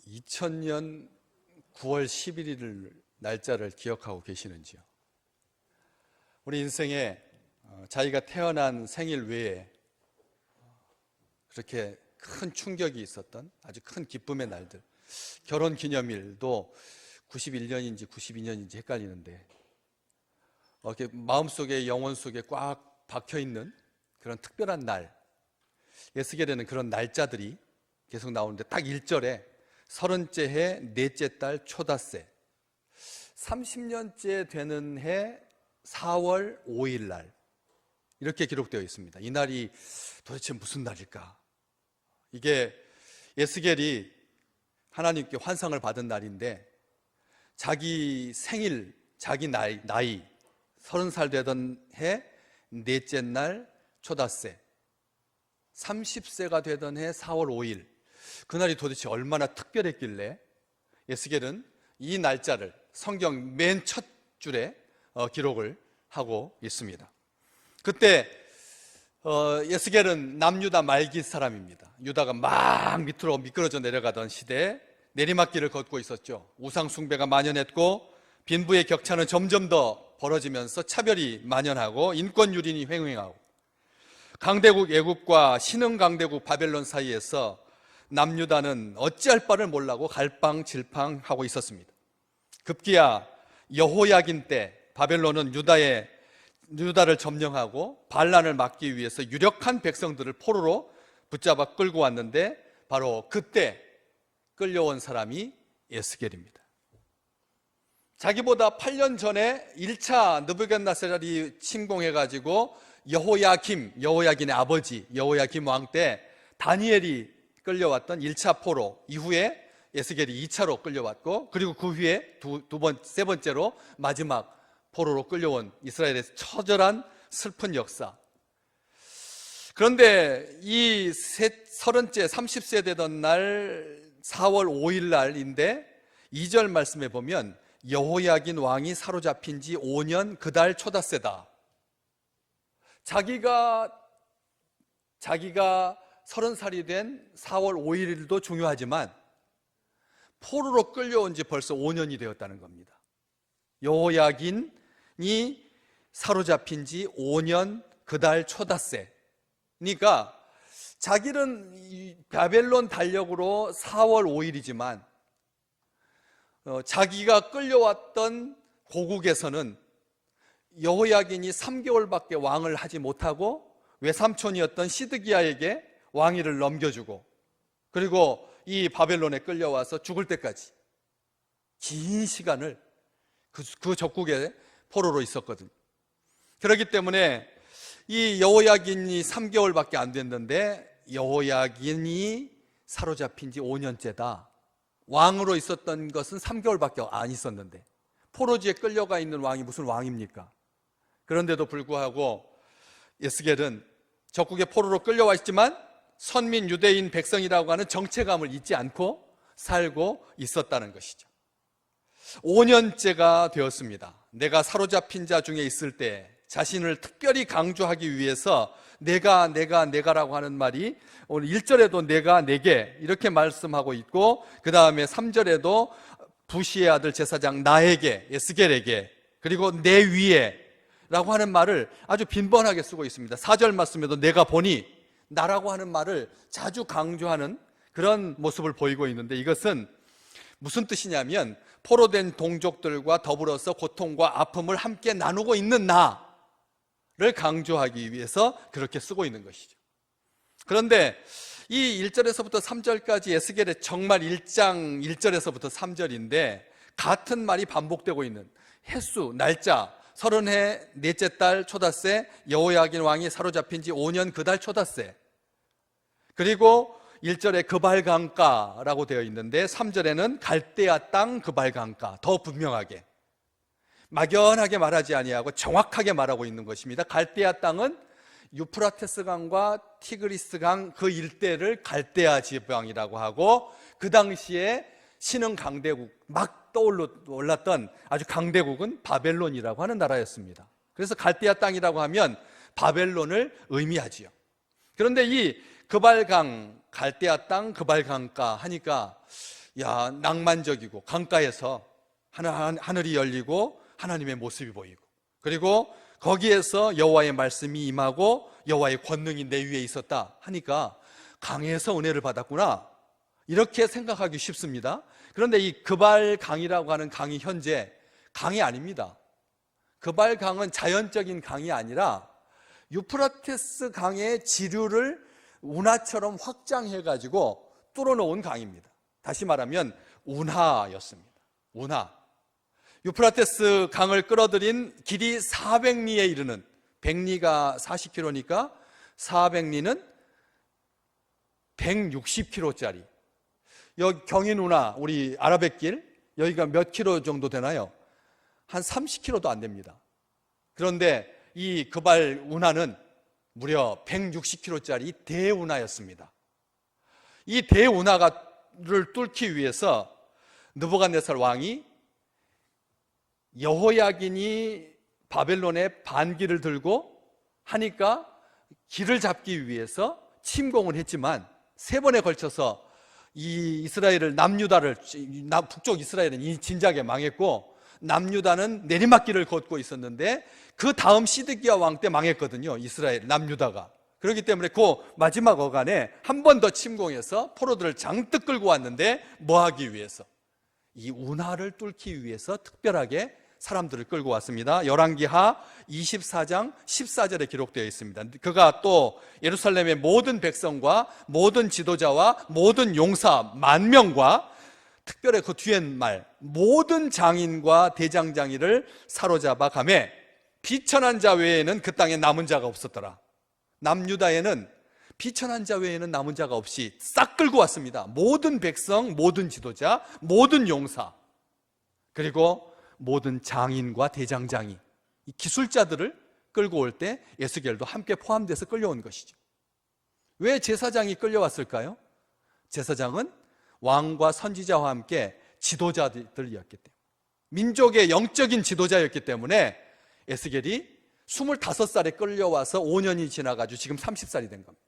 2000년 9월 11일 날짜를 기억하고 계시는지요? 우리 인생에 자기가 태어난 생일 외에 그렇게 큰 충격이 있었던 아주 큰 기쁨의 날들, 결혼기념일도 91년인지 92년인지 헷갈리는데 이렇게 마음속에, 영혼 속에 꽉 박혀있는 그런 특별한 날, 에스겔에는 그런 날짜들이 계속 나오는데 딱 1절에 30째 해 넷째 달 초닷새 30년째 되는 해 4월 5일 날 이렇게 기록되어 있습니다. 이 날이 도대체 무슨 날일까? 이게 에스겔이 하나님께 환상을 받은 날인데 자기 생일, 자기 나이 30살 되던 해 넷째 날 초닷새 30세가 되던 해 4월 5일 그날이 도대체 얼마나 특별했길래 에스겔은 이 날짜를 성경 맨 첫 줄에 기록을 하고 있습니다. 그때 에스겔은 남유다 말기 사람입니다. 유다가 막 밑으로 미끄러져 내려가던 시대에 내리막길을 걷고 있었죠. 우상 숭배가 만연했고 빈부의 격차는 점점 더 벌어지면서 차별이 만연하고 인권 유린이 횡행하고 강대국 애굽과 신흥 강대국 바벨론 사이에서 남유다는 어찌할 바를 몰라고 갈팡질팡하고 있었습니다. 급기야 여호야긴 때 바벨론은 유다를 점령하고 반란을 막기 위해서 유력한 백성들을 포로로 붙잡아 끌고 왔는데 바로 그때 끌려온 사람이 에스겔입니다. 자기보다 8년 전에 1차 느부갓네살이 침공해가지고 여호야긴의 아버지 여호야김 왕 때 다니엘이 끌려왔던 1차 포로 이후에 에스겔이 2차로 끌려왔고 그리고 그 후에 세 번째로 마지막 포로로 끌려온 이스라엘의 처절한 슬픈 역사. 그런데 이 30째 30세 되던 날 4월 5일 날인데 2절 말씀에 보면 여호야긴 왕이 사로잡힌 지 5년 그 달 초닷새다. 자기가 30살이 된 4월 5일도 중요하지만 포로로 끌려온 지 벌써 5년이 되었다는 겁니다. 여호야긴이 사로잡힌 지 5년 그 달 초닷새. 그러니까 자기는 바벨론 달력으로 4월 5일이지만 자기가 끌려왔던 고국에서는 여호야긴이 3개월밖에 왕을 하지 못하고 외삼촌이었던 시드기야에게 왕위를 넘겨주고 그리고 이 바벨론에 끌려와서 죽을 때까지 긴 시간을 그 적국에 포로로 있었거든요. 그렇기 때문에 이 여호야긴이 3개월밖에 안 됐는데 여호야긴이 사로잡힌 지 5년째다. 왕으로 있었던 것은 3개월밖에 안 있었는데 포로지에 끌려가 있는 왕이 무슨 왕입니까? 그런데도 불구하고 에스겔은 적국의 포로로 끌려와 있지만 선민 유대인 백성이라고 하는 정체감을 잊지 않고 살고 있었다는 것이죠. 5년째가 되었습니다. 내가 사로잡힌 자 중에 있을 때 자신을 특별히 강조하기 위해서 내가라고 하는 말이 오늘 1절에도 내가 내게 이렇게 말씀하고 있고 그 다음에 3절에도 부시의 아들 제사장 나에게 에스겔에게 그리고 내 위에 라고 하는 말을 아주 빈번하게 쓰고 있습니다. 4절 말씀에도 내가 보니 나라고 하는 말을 자주 강조하는 그런 모습을 보이고 있는데 이것은 무슨 뜻이냐면 포로된 동족들과 더불어서 고통과 아픔을 함께 나누고 있는 나를 강조하기 위해서 그렇게 쓰고 있는 것이죠. 그런데 이 1절에서부터 3절까지 에스겔의 정말 1장 1절에서부터 3절인데 같은 말이 반복되고 있는 횟수, 날짜 30해 넷째 달 초닷새 여호야긴 왕이 사로잡힌 지 5년 그 달 초닷새 그리고 1절에 그발강가라고 되어 있는데 3절에는 갈대아 땅 그발강가 더 분명하게 막연하게 말하지 아니하고 정확하게 말하고 있는 것입니다. 갈대아 땅은 유프라테스 강과 티그리스 강 그 일대를 갈대아 지방이라고 하고 그 당시에 신흥 강대국 막 떠올랐던 아주 강대국은 바벨론이라고 하는 나라였습니다. 그래서 갈대아 땅이라고 하면 바벨론을 의미하지요. 그런데 이 그발강 갈대아 땅 그발강가 하니까 야, 낭만적이고 강가에서 하늘이 열리고 하나님의 모습이 보이고, 그리고 거기에서 여호와의 말씀이 임하고 여호와의 권능이 내 위에 있었다 하니까 강에서 은혜를 받았구나, 이렇게 생각하기 쉽습니다. 그런데 이 그발강이라고 하는 강이 현재 강이 아닙니다. 그발강은 자연적인 강이 아니라 유프라테스 강의 지류를 운하처럼 확장해가지고 뚫어놓은 강입니다. 다시 말하면 운하였습니다. 운하. 유프라테스 강을 끌어들인 길이 400리에 이르는, 100리가 40km니까 400리는 160km짜리. 여기 경인 운하, 우리 아라뱃길, 여기가 몇 킬로 정도 되나요? 한 30km도 안 됩니다. 그런데 이 그발 운하는 무려 160km짜리 대운하였습니다. 이 대운하를 뚫기 위해서 느부갓네살 왕이 여호야긴이 바벨론에 반기를 들고 하니까 길을 잡기 위해서 침공을 했지만 3번에 걸쳐서 이 이스라엘을, 남유다를, 북쪽 이스라엘은 진작에 망했고 남유다는 내리막길을 걷고 있었는데 그 다음 시드기야 왕 때 망했거든요. 이스라엘, 남유다가. 그렇기 때문에 그 마지막 어간에 한 번 더 침공해서 포로들을 장뜩 끌고 왔는데 뭐 하기 위해서? 이 운하를 뚫기 위해서 특별하게 사람들을 끌고 왔습니다. 열왕기하 24장 14절에 기록되어 있습니다. 그가 또 예루살렘의 모든 백성과 모든 지도자와 모든 용사 10,000명과 특별히 그 뒤엔 말, 모든 장인과 대장장이를 사로잡아 가매 비천한 자 외에는 그 땅에 남은 자가 없었더라. 남유다에는 비천한 자 외에는 남은 자가 없이 싹 끌고 왔습니다. 모든 백성, 모든 지도자, 모든 용사, 그리고 모든 장인과 대장장이, 이 기술자들을 끌고 올 때 에스겔도 함께 포함돼서 끌려온 것이죠. 왜 제사장이 끌려왔을까요? 제사장은 왕과 선지자와 함께 지도자들이었기 때문에, 민족의 영적인 지도자였기 때문에 에스겔이 25살에 끌려와서 5년이 지나가지고 지금 30살이 된 겁니다.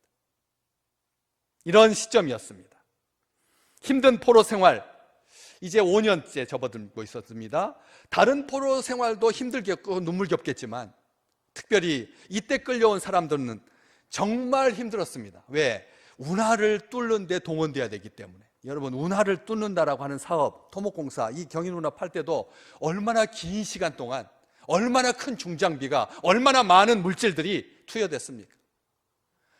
이런 시점이었습니다. 힘든 포로 생활, 이제 5년째 접어들고 있었습니다. 다른 포로 생활도 힘들겠고 눈물겹겠지만 특별히 이때 끌려온 사람들은 정말 힘들었습니다. 왜? 운하를 뚫는 데 동원돼야 되기 때문에. 여러분, 운하를 뚫는다라고 하는 사업, 토목공사, 이 경인운하 팔 때도 얼마나 긴 시간 동안, 얼마나 큰 중장비가, 얼마나 많은 물질들이 투여됐습니까?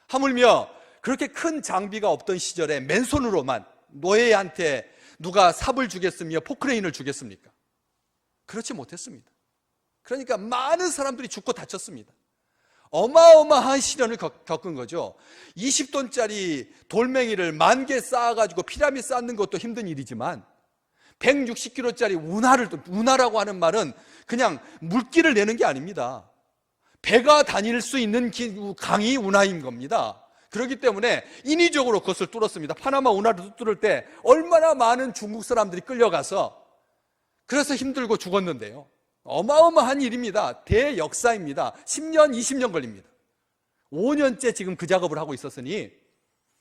하물며 그렇게 큰 장비가 없던 시절에 맨손으로만 노예한테 누가 삽을 주겠으며 포크레인을 주겠습니까? 그렇지 못했습니다. 그러니까 많은 사람들이 죽고 다쳤습니다. 어마어마한 시련을 겪은 거죠. 20톤짜리 돌멩이를 10,000개 쌓아가지고 피라미드 쌓는 것도 힘든 일이지만 160kg짜리 운하라고 하는 말은 그냥 물길을 내는 게 아닙니다. 배가 다닐 수 있는 강이 운하인 겁니다. 그렇기 때문에 인위적으로 그것을 뚫었습니다. 파나마 운하를 뚫을 때 얼마나 많은 중국 사람들이 끌려가서 그래서 힘들고 죽었는데요. 어마어마한 일입니다. 대역사입니다. 10년, 20년 걸립니다. 5년째 지금 그 작업을 하고 있었으니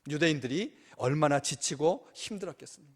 유대인들이 얼마나 지치고 힘들었겠습니까?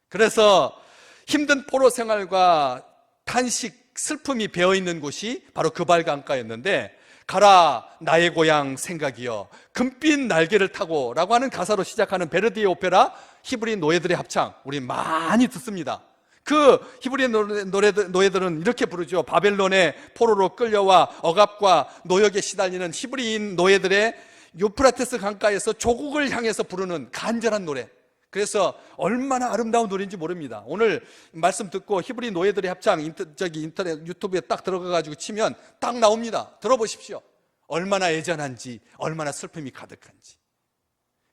그래서 힘든 포로 생활과 탄식, 슬픔이 배어있는 곳이 바로 그발강가였는데, 가라 나의 고향 생각이여 금빛 날개를 타고 라고 하는 가사로 시작하는 베르디의 오페라 히브리 노예들의 합창, 우리 많이 듣습니다. 그 히브리 노예들은 이렇게 부르죠. 바벨론의 포로로 끌려와 억압과 노역에 시달리는 히브리인 노예들의 유프라테스 강가에서 조국을 향해서 부르는 간절한 노래. 그래서 얼마나 아름다운 노래인지 모릅니다. 오늘 말씀 듣고 히브리 노예들의 합창 인터넷 유튜브에 딱 들어가가지고 치면 딱 나옵니다. 들어보십시오. 얼마나 애잔한지, 얼마나 슬픔이 가득한지.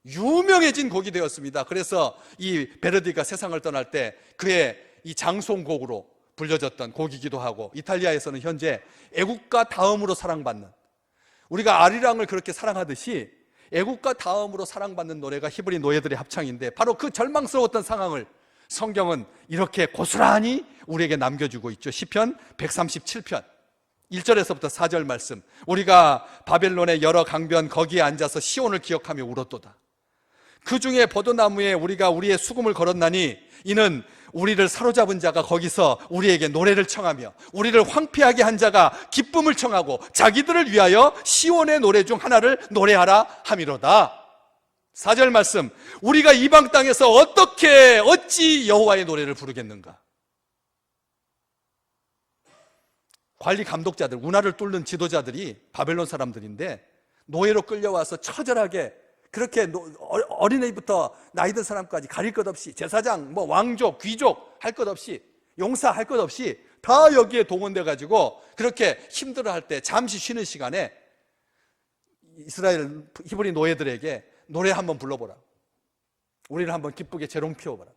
유명해진 곡이 되었습니다. 그래서 이 베르디가 세상을 떠날 때 그의 이 장송곡으로 불려졌던 곡이기도 하고, 이탈리아에서는 현재 애국가 다음으로 사랑받는, 우리가 아리랑을 그렇게 사랑하듯이 애국가 다음으로 사랑받는 노래가 히브리 노예들의 합창인데, 바로 그 절망스러웠던 상황을 성경은 이렇게 고스란히 우리에게 남겨주고 있죠. 시편 137편 1절에서부터 4절 말씀. 우리가 바벨론의 여러 강변 거기에 앉아서 시온을 기억하며 울었도다. 그 중에 포도나무에 우리가 우리의 수금을 걸었나니 이는 우리를 사로잡은 자가 거기서 우리에게 노래를 청하며 우리를 황폐하게 한 자가 기쁨을 청하고 자기들을 위하여 시온의 노래 중 하나를 노래하라 함이로다. 4절 말씀, 우리가 이방 땅에서 어찌 여호와의 노래를 부르겠는가? 관리 감독자들, 운하를 뚫는 지도자들이 바벨론 사람들인데 노예로 끌려와서 처절하게 그렇게 어린애부터 나이 든 사람까지 가릴 것 없이 제사장, 왕족, 귀족 할 것 없이 용사할 것 없이 다 여기에 동원돼 가지고 그렇게 힘들어할 때 잠시 쉬는 시간에 이스라엘 히브리 노예들에게 노래 한번 불러보라, 우리를 한번 기쁘게 재롱 피워보라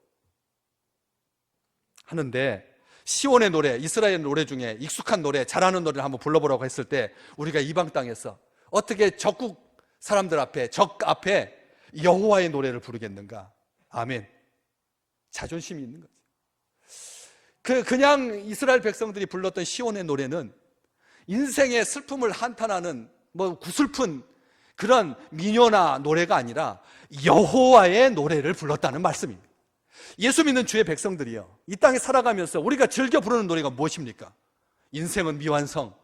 하는데, 시온의 노래, 이스라엘 노래 중에 익숙한 노래, 잘하는 노래를 한번 불러보라고 했을 때 우리가 이방 땅에서 어떻게 적국 사람들 앞에, 적 앞에 여호와의 노래를 부르겠는가? 아멘. 자존심이 있는 거죠. 그냥 이스라엘 백성들이 불렀던 시온의 노래는 인생의 슬픔을 한탄하는 구슬픈 그런 민요나 노래가 아니라 여호와의 노래를 불렀다는 말씀입니다. 예수 믿는 주의 백성들이요, 이 땅에 살아가면서 우리가 즐겨 부르는 노래가 무엇입니까? 인생은 미완성,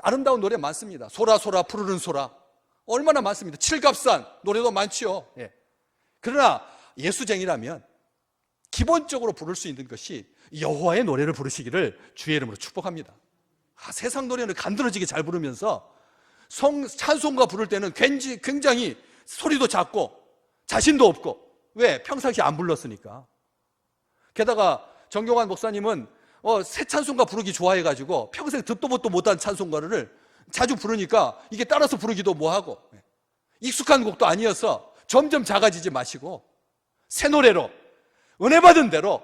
아름다운 노래 많습니다. 소라 소라 푸르른 소라, 얼마나 많습니다. 칠갑산 노래도 많지요. 그러나 예수쟁이라면 기본적으로 부를 수 있는 것이 여호와의 노래를 부르시기를 주의 이름으로 축복합니다. 세상 노래는 간드러지게 잘 부르면서 찬송가 부를 때는 굉장히 소리도 작고 자신도 없고, 왜? 평상시에 안 불렀으니까. 게다가 정경환 목사님은 새 찬송가 부르기 좋아해가지고 평생 듣도 보도 못한 찬송가를 자주 부르니까 이게 따라서 부르기도 뭐하고, 익숙한 곡도 아니어서 점점 작아지지 마시고 새 노래로, 은혜 받은 대로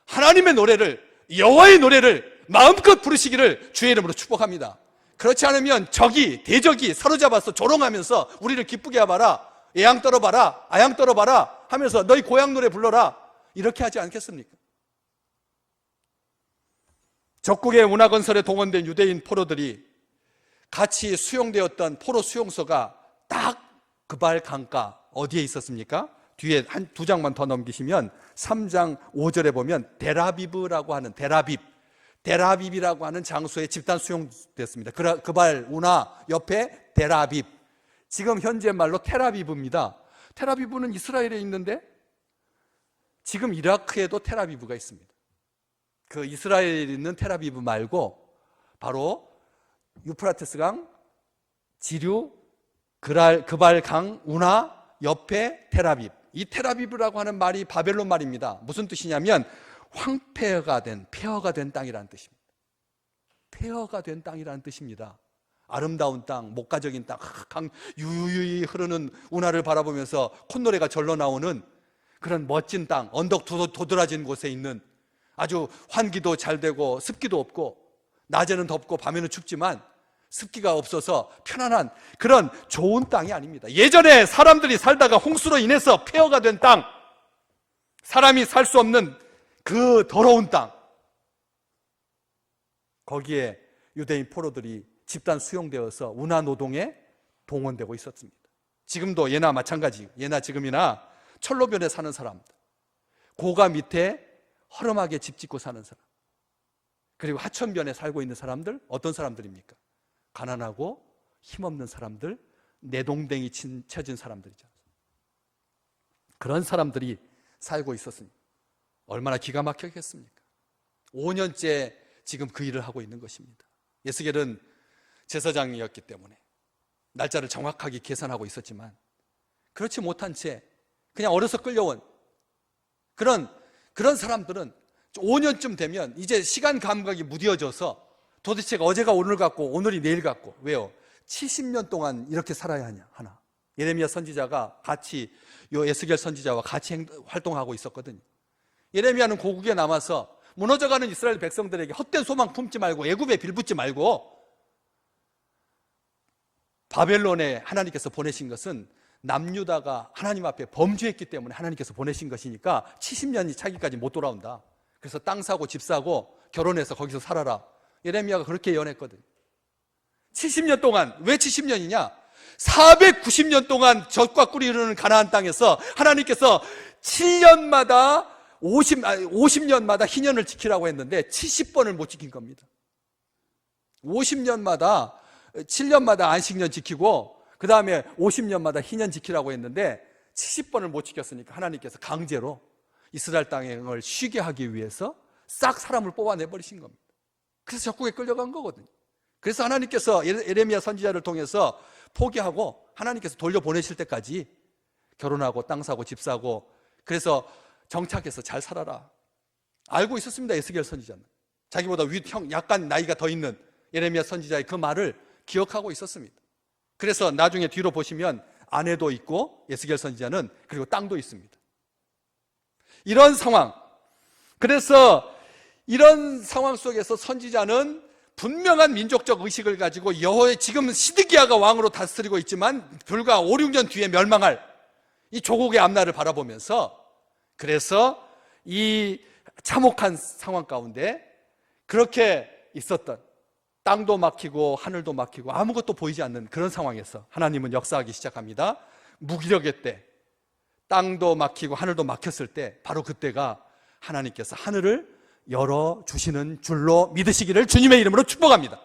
하나님의 노래를, 여호와의 노래를 마음껏 부르시기를 주의 이름으로 축복합니다. 그렇지 않으면 대적이 사로잡아서 조롱하면서 우리를 기쁘게 해봐라, 애양 떨어봐라, 아양 떨어봐라 하면서 너희 고향 노래 불러라, 이렇게 하지 않겠습니까? 적국의 운하건설에 동원된 유대인 포로들이 같이 수용되었던 포로 수용소가 딱 그발 강가 어디에 있었습니까? 뒤에 두 장만 더 넘기시면 3장 5절에 보면 데라비브라고 하는 데라빕이라고 하는 장소에 집단 수용됐습니다. 그발 운하 옆에 데라빕, 지금 현재 말로 테라비브입니다. 테라비브는 이스라엘에 있는데 지금 이라크에도 테라비브가 있습니다. 그 이스라엘에 있는 테라비브 말고 바로 유프라테스 강 지류 그발 강 운하 옆에 테라비브, 이 테라비브라고 하는 말이 바벨론 말입니다. 무슨 뜻이냐면 황폐가 된, 폐허가 된 땅이라는 뜻입니다. 폐허가 된 땅이라는 뜻입니다. 아름다운 땅, 목가적인 땅, 유유히 흐르는 운하를 바라보면서 콧노래가 절로 나오는 그런 멋진 땅, 언덕 도드라진 곳에 있는 아주 환기도 잘 되고 습기도 없고, 낮에는 덥고 밤에는 춥지만 습기가 없어서 편안한 그런 좋은 땅이 아닙니다. 예전에 사람들이 살다가 홍수로 인해서 폐허가 된 땅, 사람이 살 수 없는 그 더러운 땅, 거기에 유대인 포로들이 집단 수용되어서 운하 노동에 동원되고 있었습니다. 지금도 예나 마찬가지, 예나 지금이나 철로변에 사는 사람들, 고가 밑에 허름하게 집 짓고 사는 사람, 그리고 하천변에 살고 있는 사람들, 어떤 사람들입니까? 가난하고 힘없는 사람들, 내동댕이 쳐진 사람들이잖아요. 그런 사람들이 살고 있었습니다. 얼마나 기가 막혔겠습니까? 5년째 지금 그 일을 하고 있는 것입니다. 예스겔은 제사장이었기 때문에 날짜를 정확하게 계산하고 있었지만 그렇지 못한 채 그냥 어려서 끌려온 그런 사람들은 5년쯤 되면 이제 시간 감각이 무뎌져서 도대체 어제가 오늘 같고 오늘이 내일 같고, 왜요? 70년 동안 이렇게 살아야 하나? 예레미야 선지자가 같이 에스겔 선지자와 같이 활동하고 있었거든요. 예레미야는 고국에 남아서 무너져가는 이스라엘 백성들에게 헛된 소망 품지 말고, 애굽에 빌붙지 말고, 바벨론에 하나님께서 보내신 것은 남유다가 하나님 앞에 범죄했기 때문에 하나님께서 보내신 것이니까 70년이 차기까지 못 돌아온다. 그래서 땅 사고 집 사고 결혼해서 거기서 살아라. 예레미야가 그렇게 예언했거든요. 70년 동안, 왜 70년이냐? 490년 동안 젖과 꿀이 흐르는 가나안 땅에서 하나님께서 50년마다 희년을 지키라고 했는데 70번을 못 지킨 겁니다. 50년마다 7년마다 안식년 지키고 그 다음에 50년마다 희년 지키라고 했는데 70번을 못 지켰으니까 하나님께서 강제로 이스라엘 땅을 쉬게 하기 위해서 싹 사람을 뽑아내버리신 겁니다. 그래서 적국에 끌려간 거거든요. 그래서 하나님께서 예레미야 선지자를 통해서 포기하고 하나님께서 돌려보내실 때까지 결혼하고 땅 사고 집 사고 그래서 정착해서 잘 살아라 알고 있었습니다. 에스겔 선지자는 자기보다 약간 나이가 더 있는 예레미야 선지자의 그 말을 기억하고 있었습니다. 그래서 나중에 뒤로 보시면 아내도 있고 에스겔 선지자는 그리고 땅도 있습니다. 이런 상황, 그래서 이런 상황 속에서 선지자는 분명한 민족적 의식을 가지고 여호와의 지금 시드기야가 왕으로 다스리고 있지만 불과 5, 6년 뒤에 멸망할 이 조국의 앞날을 바라보면서 그래서 이 참혹한 상황 가운데 그렇게 있었던 땅도 막히고 하늘도 막히고 아무것도 보이지 않는 그런 상황에서 하나님은 역사하기 시작합니다. 무기력의 때 땅도 막히고 하늘도 막혔을 때 바로 그때가 하나님께서 하늘을 열어주시는 줄로 믿으시기를 주님의 이름으로 축복합니다.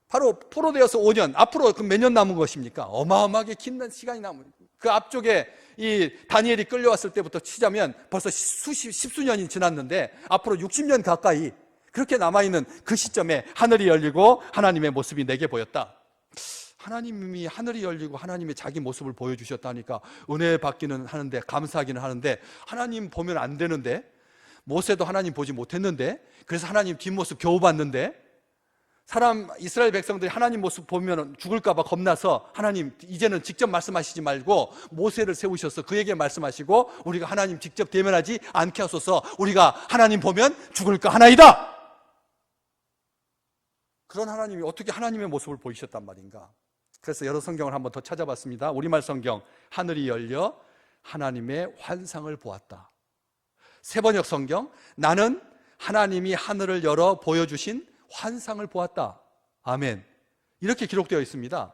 바로 포로되어서 5년, 앞으로 몇 년 남은 것입니까? 어마어마하게 긴 시간이 남은 그 앞쪽에 이 다니엘이 끌려왔을 때부터 치자면 벌써 십수년이 지났는데 앞으로 60년 가까이 그렇게 남아있는 그 시점에 하늘이 열리고 하나님의 모습이 내게 보였다. 하나님이 하늘이 열리고 하나님의 자기 모습을 보여주셨다니까 은혜 받기는 하는데 감사하기는 하는데 하나님 보면 안 되는데 모세도 하나님 보지 못했는데 그래서 하나님 뒷모습 겨우 봤는데 이스라엘 백성들이 하나님 모습 보면 죽을까 봐 겁나서 하나님 이제는 직접 말씀하시지 말고 모세를 세우셔서 그에게 말씀하시고 우리가 하나님 직접 대면하지 않게 하소서 우리가 하나님 보면 죽을까 하나이다. 그런 하나님이 어떻게 하나님의 모습을 보이셨단 말인가. 그래서 여러 성경을 한번 더 찾아봤습니다. 우리말 성경 하늘이 열려 하나님의 환상을 보았다. 세번역 성경 나는 하나님이 하늘을 열어 보여주신 환상을 보았다. 아멘. 이렇게 기록되어 있습니다.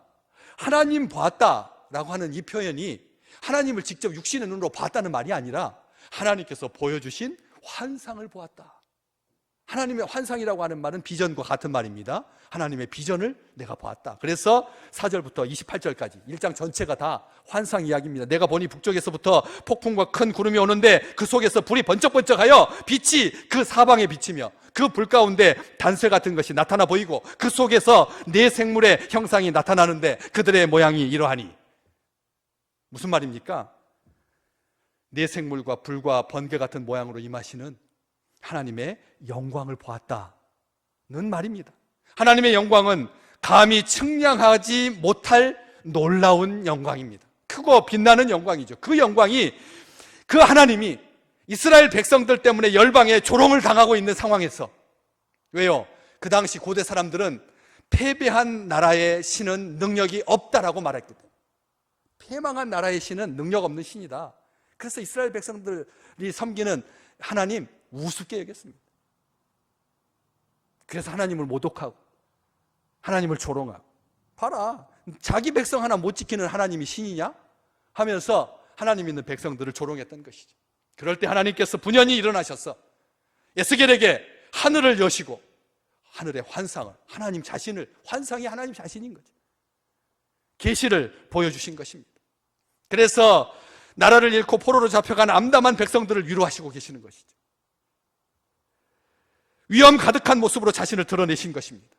하나님 보았다라고 하는 이 표현이 하나님을 직접 육신의 눈으로 봤다는 말이 아니라 하나님께서 보여주신 환상을 보았다. 하나님의 환상이라고 하는 말은 비전과 같은 말입니다. 하나님의 비전을 내가 보았다. 그래서 4절부터 28절까지 1장 전체가 다 환상 이야기입니다. 내가 보니 북쪽에서부터 폭풍과 큰 구름이 오는데 그 속에서 불이 번쩍번쩍하여 빛이 그 사방에 비치며 그 불 가운데 단쇠 같은 것이 나타나 보이고 그 속에서 네 생물의 형상이 나타나는데 그들의 모양이 이러하니. 무슨 말입니까? 네 생물과 불과 번개 같은 모양으로 임하시는 하나님의 영광을 보았다는 말입니다. 하나님의 영광은 감히 측량하지 못할 놀라운 영광입니다. 크고 빛나는 영광이죠. 그 영광이 그 하나님이 이스라엘 백성들 때문에 열방에 조롱을 당하고 있는 상황에서 왜요? 그 당시 고대 사람들은 패배한 나라의 신은 능력이 없다라고 말했거든요. 패망한 나라의 신은 능력 없는 신이다. 그래서 이스라엘 백성들이 섬기는 하나님 우습게 여겼습니다. 그래서 하나님을 모독하고 하나님을 조롱하고 봐라 자기 백성 하나 못 지키는 하나님이 신이냐? 하면서 하나님 있는 백성들을 조롱했던 것이죠. 그럴 때 하나님께서 분연히 일어나셔서 에스겔에게 하늘을 여시고 하늘의 환상을 하나님 자신을 환상이 하나님 자신인 거죠. 계시를 보여주신 것입니다. 그래서 나라를 잃고 포로로 잡혀간 암담한 백성들을 위로하시고 계시는 것이죠. 위험 가득한 모습으로 자신을 드러내신 것입니다.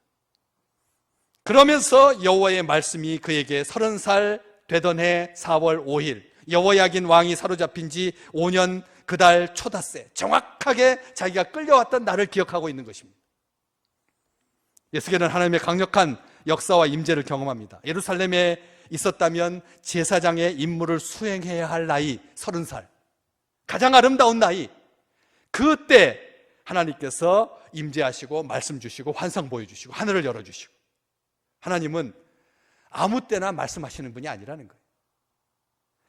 그러면서 여호와의 말씀이 그에게 30살 되던 해 4월 5일 여호야긴 왕이 사로잡힌 지 5년 그달 초닷새 정확하게 자기가 끌려왔던 날을 기억하고 있는 것입니다. 에스겔은 하나님의 강력한 역사와 임재를 경험합니다. 예루살렘에 있었다면 제사장의 임무를 수행해야 할 나이 30살 가장 아름다운 나이 그때 하나님께서 임재하시고 말씀 주시고 환상 보여주시고 하늘을 열어주시고 하나님은 아무 때나 말씀하시는 분이 아니라는 거예요.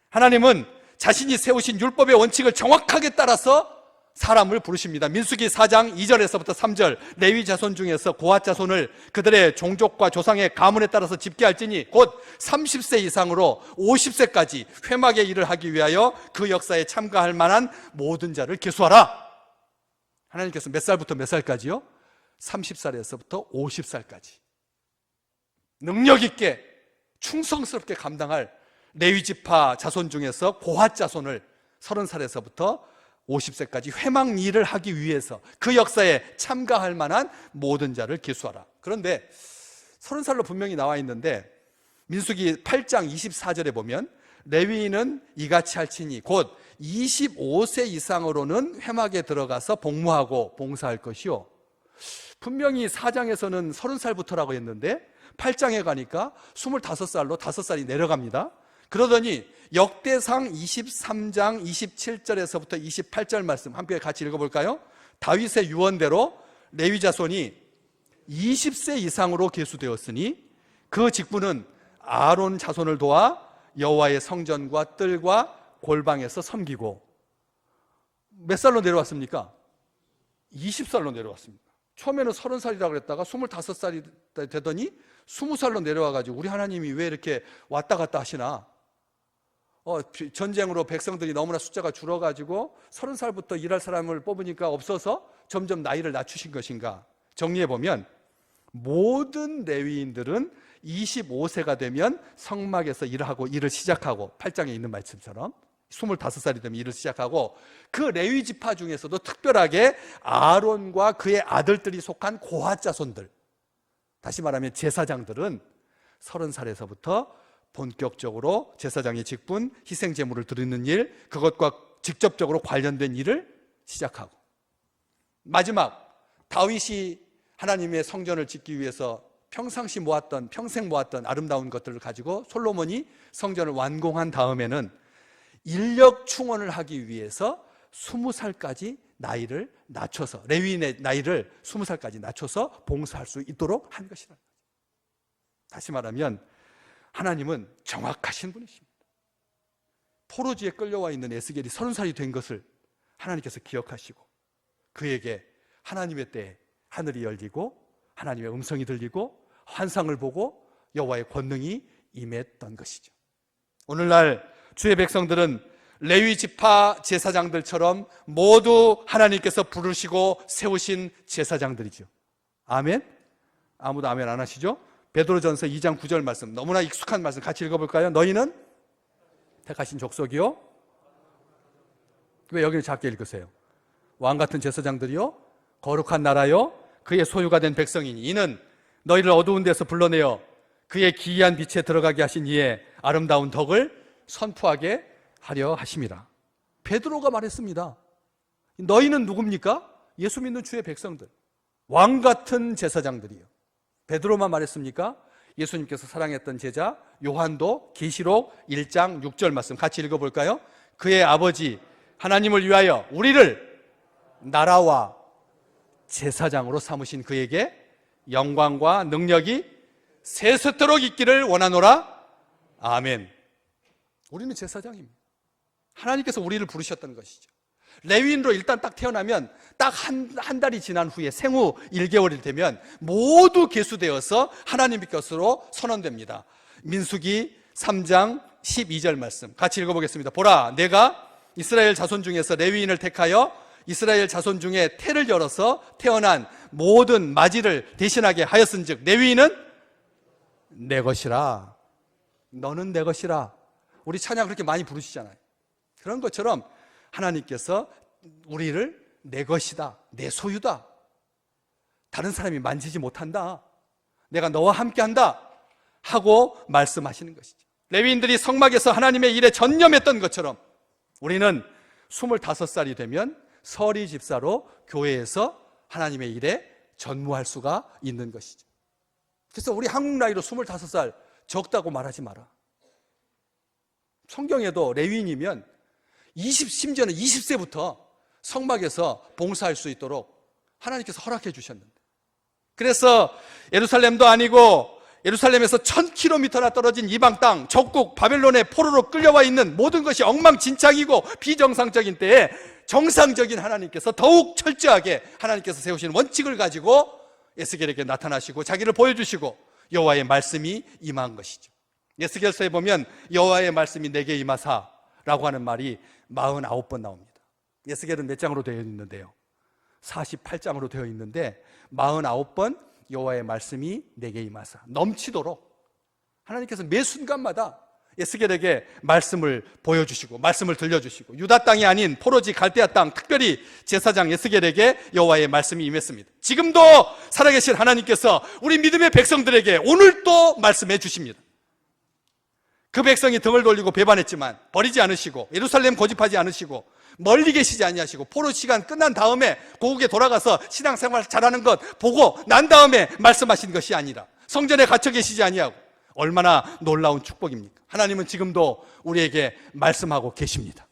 하나님은 자신이 세우신 율법의 원칙을 정확하게 따라서 사람을 부르십니다. 민수기 4장 2절에서부터 3절, 레위 자손 중에서 고핫 자손을 그들의 종족과 조상의 가문에 따라서 집계할지니 곧 30세 이상으로 50세까지 회막의 일을 하기 위하여 그 역사에 참가할 만한 모든 자를 계수하라. 하나님께서 몇 살부터 몇 살까지요? 30살에서부터 50살까지 능력 있게 충성스럽게 감당할 레위 지파 자손 중에서 고핫 자손을 30살에서부터 50세까지 회막 일을 하기 위해서 그 역사에 참가할 만한 모든 자를 계수하라. 그런데 30살로 분명히 나와 있는데 민수기 8장 24절에 보면 레위인은 이같이 할지니 곧 25세 이상으로는 회막에 들어가서 복무하고 봉사할 것이요. 분명히 4장에서는 30살부터라고 했는데 8장에 가니까 25살로 5살이 내려갑니다. 그러더니 역대상 23장 27절에서부터 28절 말씀 함께 같이 읽어볼까요? 다윗의 유언대로 레위 자손이 20세 이상으로 계수되었으니 그 직분은 아론 자손을 도와 여호와의 성전과 뜰과 골방에서 섬기고. 몇 살로 내려왔습니까? 20살로 내려왔습니다. 처음에는 30살이라고 그랬다가 25살이 되더니 20살로 내려와가지고 우리 하나님이 왜 이렇게 왔다 갔다 하시나? 전쟁으로 백성들이 너무나 숫자가 줄어가지고 30살부터 일할 사람을 뽑으니까 없어서 점점 나이를 낮추신 것인가? 정리해보면 모든 레위인들은 25세가 되면 성막에서 일을 시작하고 8장에 있는 말씀처럼 25살이 되면 일을 시작하고 그 레위 지파 중에서도 특별하게 아론과 그의 아들들이 속한 고핫 자손들, 다시 말하면 제사장들은 30살에서부터 본격적으로 제사장의 직분, 희생 제물을 드리는 일, 그것과 직접적으로 관련된 일을 시작하고, 마지막 다윗이 하나님의 성전을 짓기 위해서 평생 모았던 아름다운 것들을 가지고 솔로몬이 성전을 완공한 다음에는 인력 충원을 하기 위해서 20살까지 나이를 낮춰서, 레위인의 나이를 20살까지 낮춰서 봉사할 수 있도록 한 것이다. 다시 말하면 하나님은 정확하신 분이십니다. 포로지에 끌려와 있는 에스겔이 30살이 된 것을 하나님께서 기억하시고 그에게 하나님의 때에 하늘이 열리고 하나님의 음성이 들리고 환상을 보고 여호와의 권능이 임했던 것이죠. 오늘날 주의 백성들은 레위 지파 제사장들처럼 모두 하나님께서 부르시고 세우신 제사장들이죠. 아멘? 아무도 아멘 안 하시죠? 베드로전서 2장 9절 말씀, 너무나 익숙한 말씀 같이 읽어볼까요? 너희는 택하신 족속이요. 왜 여기를 작게 읽으세요? 왕같은 제사장들이요, 거룩한 나라요, 그의 소유가 된 백성이니 이는 너희를 어두운 데서 불러내어 그의 기이한 빛에 들어가게 하신 이의 아름다운 덕을 선포하게 하려 하심이라. 베드로가 말했습니다. 너희는 누굽니까? 예수 믿는 주의 백성들, 왕같은 제사장들이요. 베드로만 말했습니까? 예수님께서 사랑했던 제자 요한도 계시록 1장 6절 말씀 같이 읽어볼까요? 그의 아버지 하나님을 위하여 우리를 나라와 제사장으로 삼으신 그에게 영광과 능력이 세세토록 있기를 원하노라. 아멘. 우리는 제사장입니다. 하나님께서 우리를 부르셨던 것이죠. 레위인으로 일단 딱 태어나면 딱 한 달이 지난 후에 생후 1개월이 되면 모두 계수되어서 하나님의 것으로 선언됩니다. 민수기 3장 12절 말씀 같이 읽어보겠습니다. 보라, 내가 이스라엘 자손 중에서 레위인을 택하여 이스라엘 자손 중에 태를 열어서 태어난 모든 마지를 대신하게 하였은즉 레위인은 내 것이라. 너는 내 것이라. 우리 찬양 그렇게 많이 부르시잖아요. 그런 것처럼 하나님께서 우리를 내 것이다, 내 소유다, 다른 사람이 만지지 못한다, 내가 너와 함께한다 하고 말씀하시는 것이죠. 레위인들이 성막에서 하나님의 일에 전념했던 것처럼 우리는 25살이 되면 서리 집사로 교회에서 하나님의 일에 전무할 수가 있는 것이죠. 그래서 우리 한국 나이로 25살 적다고 말하지 마라. 성경에도 레위인이면 심지어는 20세부터 성막에서 봉사할 수 있도록 하나님께서 허락해 주셨는데, 그래서 예루살렘도 아니고 예루살렘에서 1000km나 떨어진 이방 땅 적국 바벨론의 포로로 끌려와 있는 모든 것이 엉망진창이고 비정상적인 때에 정상적인 하나님께서 더욱 철저하게 하나님께서 세우신 원칙을 가지고 에스겔에게 나타나시고 자기를 보여주시고 여호와의 말씀이 임한 것이죠. 에스겔서에 보면 여호와의 말씀이 내게 임하사라고 하는 말이 49번 나옵니다. 에스겔은 몇 장으로 되어 있는데요? 48장으로 되어 있는데 49번 여호와의 말씀이 내게 임하사, 넘치도록 하나님께서 매 순간마다 에스겔에게 말씀을 보여주시고 말씀을 들려주시고, 유다 땅이 아닌 포로지 갈대아 땅, 특별히 제사장 에스겔에게 여호와의 말씀이 임했습니다. 지금도 살아계신 하나님께서 우리 믿음의 백성들에게 오늘 또 말씀해 주십니다. 그 백성이 등을 돌리고 배반했지만 버리지 않으시고 예루살렘 고집하지 않으시고 멀리 계시지 아니하시고 포로 시간 끝난 다음에 고국에 돌아가서 신앙생활 잘하는 것 보고 난 다음에 말씀하신 것이 아니라 성전에 갇혀 계시지 아니하고, 얼마나 놀라운 축복입니까? 하나님은 지금도 우리에게 말씀하고 계십니다.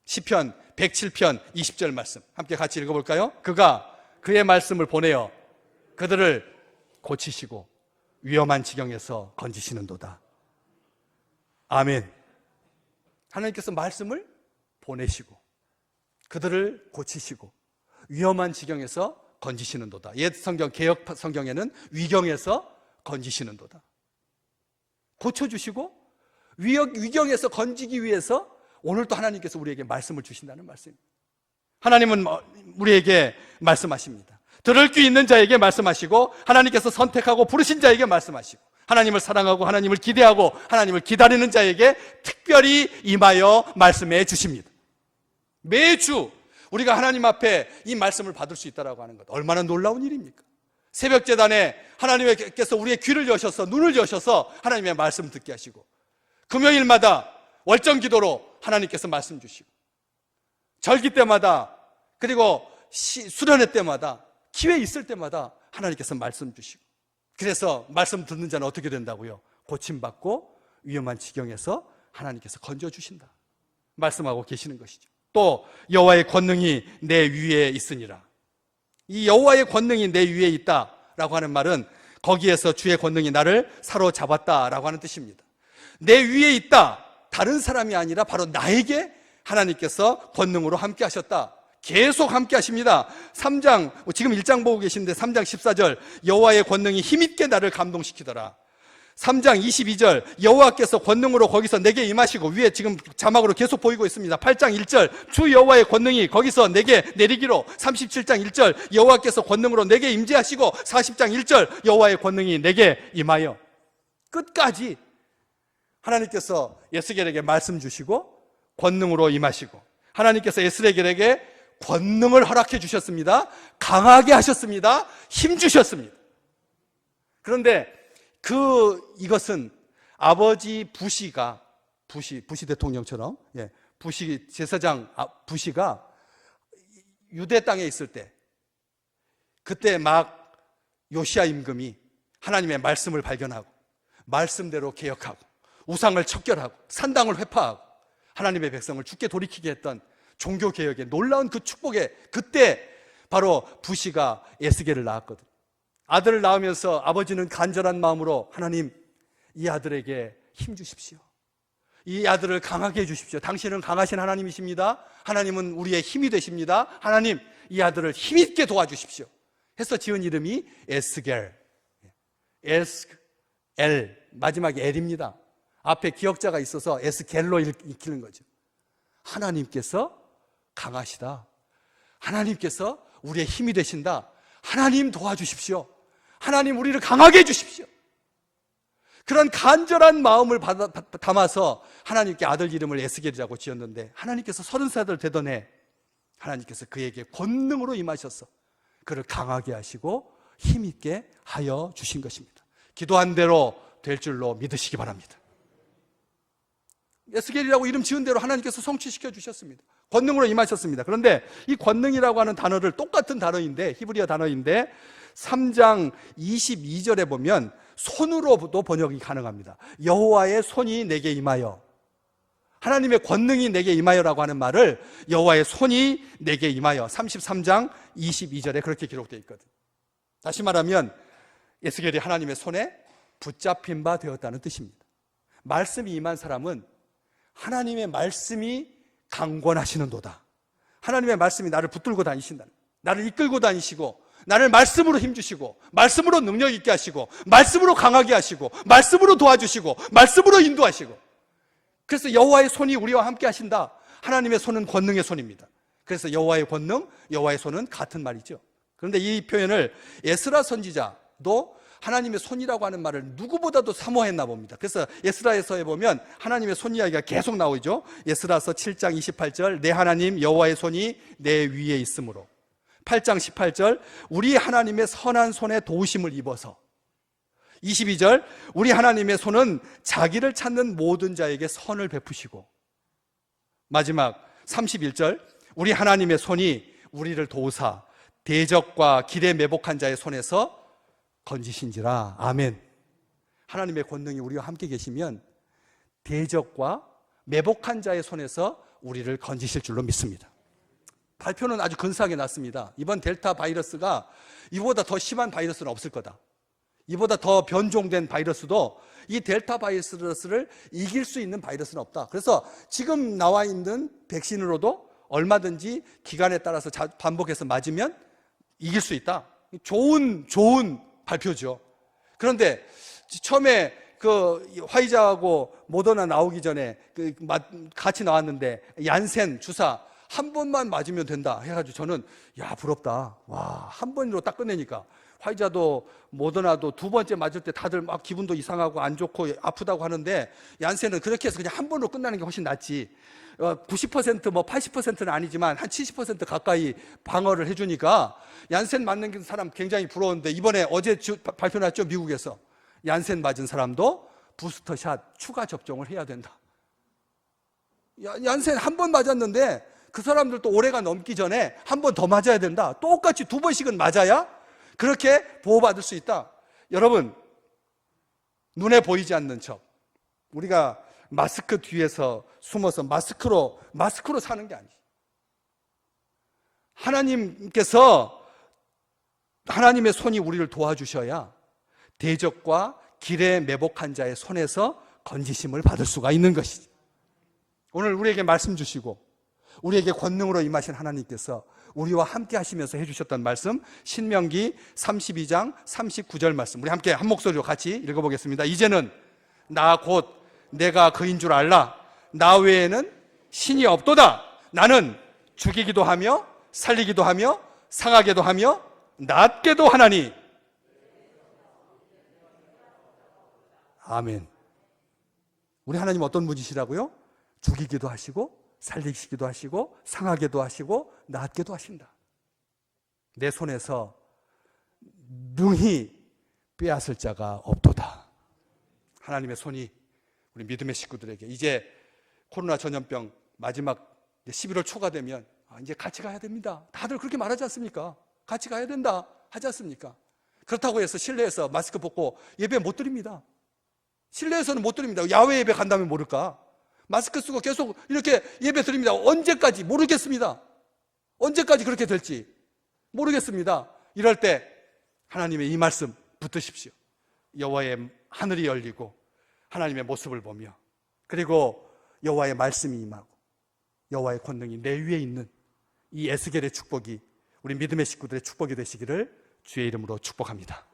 시편 107편 20절 말씀 함께 같이 읽어볼까요? 그가 그의 말씀을 보내어 그들을 고치시고 위험한 지경에서 건지시는도다. 아멘. 하나님께서 말씀을 보내시고 그들을 고치시고 위험한 지경에서 건지시는도다. 옛 성경, 개역 성경에는 위경에서 건지시는도다. 고쳐주시고 위경에서 건지기 위해서 오늘 또 하나님께서 우리에게 말씀을 주신다는 말씀입니다. 하나님은 우리에게 말씀하십니다. 들을 귀 있는 자에게 말씀하시고 하나님께서 선택하고 부르신 자에게 말씀하시고 하나님을 사랑하고 하나님을 기대하고 하나님을 기다리는 자에게 특별히 임하여 말씀해 주십니다. 매주 우리가 하나님 앞에 이 말씀을 받을 수 있다고 하는 것, 얼마나 놀라운 일입니까? 새벽 제단에 하나님께서 우리의 귀를 여셔서 눈을 여셔서 하나님의 말씀 듣게 하시고, 금요일마다 월정 기도로 하나님께서 말씀 주시고, 절기 때마다, 그리고 수련회 때마다, 기회 있을 때마다 하나님께서 말씀 주시고, 그래서 말씀 듣는 자는 어떻게 된다고요? 고침받고 위험한 지경에서 하나님께서 건져주신다 말씀하고 계시는 것이죠. 또 여호와의 권능이 내 위에 있으니라. 이 여호와의 권능이 내 위에 있다라고 하는 말은 거기에서 주의 권능이 나를 사로잡았다라고 하는 뜻입니다. 내 위에 있다, 다른 사람이 아니라 바로 나에게 하나님께서 권능으로 함께 하셨다, 계속 함께 하십니다. 3장, 지금 1장 보고 계신데 3장 14절 여호와의 권능이 힘있게 나를 감동시키더라. 3장 22절 여호와께서 권능으로 거기서 내게 임하시고, 위에 지금 자막으로 계속 보이고 있습니다. 8장 1절 주 여호와의 권능이 거기서 내게 내리기로. 37장 1절 여호와께서 권능으로 내게 임재하시고, 40장 1절 여호와의 권능이 내게 임하여. 끝까지 하나님께서 에스겔에게 말씀 주시고 권능으로 임하시고, 하나님께서 에스겔에게 권능을 허락해 주셨습니다. 강하게 하셨습니다. 힘 주셨습니다. 그런데 이것은 아버지 부시 대통령처럼, 부시 제사장 부시가 유대 땅에 있을 때, 그때 막 요시야 임금이 하나님의 말씀을 발견하고 말씀대로 개혁하고 우상을 척결하고 산당을 회파하고 하나님의 백성을 주께 돌이키게 했던 종교개혁의 놀라운 그 축복에, 그때 바로 부시가 에스겔을 낳았거든요. 아들을 낳으면서 아버지는 간절한 마음으로, 하나님, 이 아들에게 힘 주십시오. 이 아들을 강하게 해주십시오. 당신은 강하신 하나님이십니다. 하나님은 우리의 힘이 되십니다. 하나님, 이 아들을 힘있게 도와주십시오. 해서 지은 이름이 에스겔. 에스겔, 마지막에 엘입니다. 앞에 기역자가 있어서 에스겔로 읽히는 거죠. 하나님께서 강하시다. 하나님께서 우리의 힘이 되신다. 하나님 도와주십시오. 하나님 우리를 강하게 해주십시오. 그런 간절한 마음을 담아서 하나님께 아들 이름을 에스겔이라고 지었는데, 하나님께서 30살 되던 해 하나님께서 그에게 권능으로 임하셔서 그를 강하게 하시고 힘있게 하여 주신 것입니다. 기도한 대로 될 줄로 믿으시기 바랍니다. 에스겔이라고 이름 지은 대로 하나님께서 성취시켜 주셨습니다. 권능으로 임하셨습니다. 그런데 이 권능이라고 하는 단어를, 똑같은 단어인데, 히브리어 단어인데 3장 22절에 보면 손으로도 번역이 가능합니다. 여호와의 손이 내게 임하여. 하나님의 권능이 내게 임하여라고 하는 말을 여호와의 손이 내게 임하여 33장 22절에 그렇게 기록되어 있거든요. 다시 말하면 에스겔이 하나님의 손에 붙잡힌 바 되었다는 뜻입니다. 말씀이 임한 사람은 하나님의 말씀이 강권하시는도다, 하나님의 말씀이 나를 붙들고 다니신다. 나를 이끌고 다니시고 나를 말씀으로 힘주시고 말씀으로 능력 있게 하시고 말씀으로 강하게 하시고 말씀으로 도와주시고 말씀으로 인도하시고, 그래서 여호와의 손이 우리와 함께 하신다. 하나님의 손은 권능의 손입니다. 그래서 여호와의 권능, 여호와의 손은 같은 말이죠. 그런데 이 표현을 에스라 선지자도 하나님의 손이라고 하는 말을 누구보다도 사모했나 봅니다. 그래서 에스라에서에 보면 하나님의 손 이야기가 계속 나오죠. 에스라서 7장 28절 내 하나님 여호와의 손이 내 위에 있으므로, 8장 18절 우리 하나님의 선한 손에 도우심을 입어서, 22절 우리 하나님의 손은 자기를 찾는 모든 자에게 선을 베푸시고, 마지막 31절 우리 하나님의 손이 우리를 도우사 대적과 길에 매복한 자의 손에서 건지신지라. 아멘. 하나님의 권능이 우리와 함께 계시면 대적과 매복한 자의 손에서 우리를 건지실 줄로 믿습니다. 발표는 아주 근사하게 났습니다. 이번 델타 바이러스가 이보다 더 심한 바이러스는 없을 거다. 이보다 더 변종된 바이러스도 이 델타 바이러스를 이길 수 있는 바이러스는 없다. 그래서 지금 나와 있는 백신으로도 얼마든지 기간에 따라서 반복해서 맞으면 이길 수 있다. 좋은 발표죠. 그런데 처음에 그 화이자하고 모더나 나오기 전에 같이 나왔는데 얀센 주사 한 번만 맞으면 된다 해가지고 저는 부럽다. 와, 한 번으로 딱 끝내니까. 화이자도 모더나도 두 번째 맞을 때 다들 막 기분도 이상하고 안 좋고 아프다고 하는데 얀센은 그렇게 해서 그냥 한 번으로 끝나는 게 훨씬 낫지. 90% 뭐 80%는 아니지만 한 70% 가까이 방어를 해주니까 얀센 맞는 사람 굉장히 부러운데, 이번에 어제 발표 났죠. 미국에서 얀센 맞은 사람도 부스터샷 추가 접종을 해야 된다. 얀센 한 번 맞았는데 그 사람들도 올해가 넘기 전에 한 번 더 맞아야 된다. 똑같이 두 번씩은 맞아야 그렇게 보호받을 수 있다. 여러분, 눈에 보이지 않는 척, 우리가 마스크 뒤에서 숨어서 마스크로 사는 게 아니지. 하나님께서 하나님의 손이 우리를 도와주셔야 대적과 길에 매복한 자의 손에서 건지심을 받을 수가 있는 것이지. 오늘 우리에게 말씀 주시고 우리에게 권능으로 임하신 하나님께서 우리와 함께 하시면서 해주셨던 말씀, 신명기 32장 39절 말씀, 우리 함께 한 목소리로 같이 읽어보겠습니다. 이제는 나 곧 내가 그인 줄 알라. 나 외에는 신이 없도다. 나는 죽이기도 하며 살리기도 하며 상하게도 하며 낫게도 하나니. 아멘. 우리 하나님 어떤 분이시라고요? 죽이기도 하시고 살리시기도 하시고 상하게도 하시고 낫게도 하신다. 내 손에서 능히 빼앗을 자가 없도다. 하나님의 손이 우리 믿음의 식구들에게, 이제 코로나 전염병 마지막 11월 초가 되면 이제 같이 가야 됩니다. 다들 그렇게 말하지 않습니까? 같이 가야 된다 하지 않습니까? 그렇다고 해서 실내에서 마스크 벗고 예배 못 드립니다. 실내에서는 못 드립니다. 야외 예배 간다면 모를까? 마스크 쓰고 계속 이렇게 예배 드립니다. 언제까지? 모르겠습니다. 언제까지 그렇게 될지 모르겠습니다. 이럴 때 하나님의 이 말씀 붙드십시오. 여호와의 하늘이 열리고 하나님의 모습을 보며, 그리고 여호와의 말씀이 임하고 여호와의 권능이 내 위에 있는 이 에스겔의 축복이 우리 믿음의 식구들의 축복이 되시기를 주의 이름으로 축복합니다.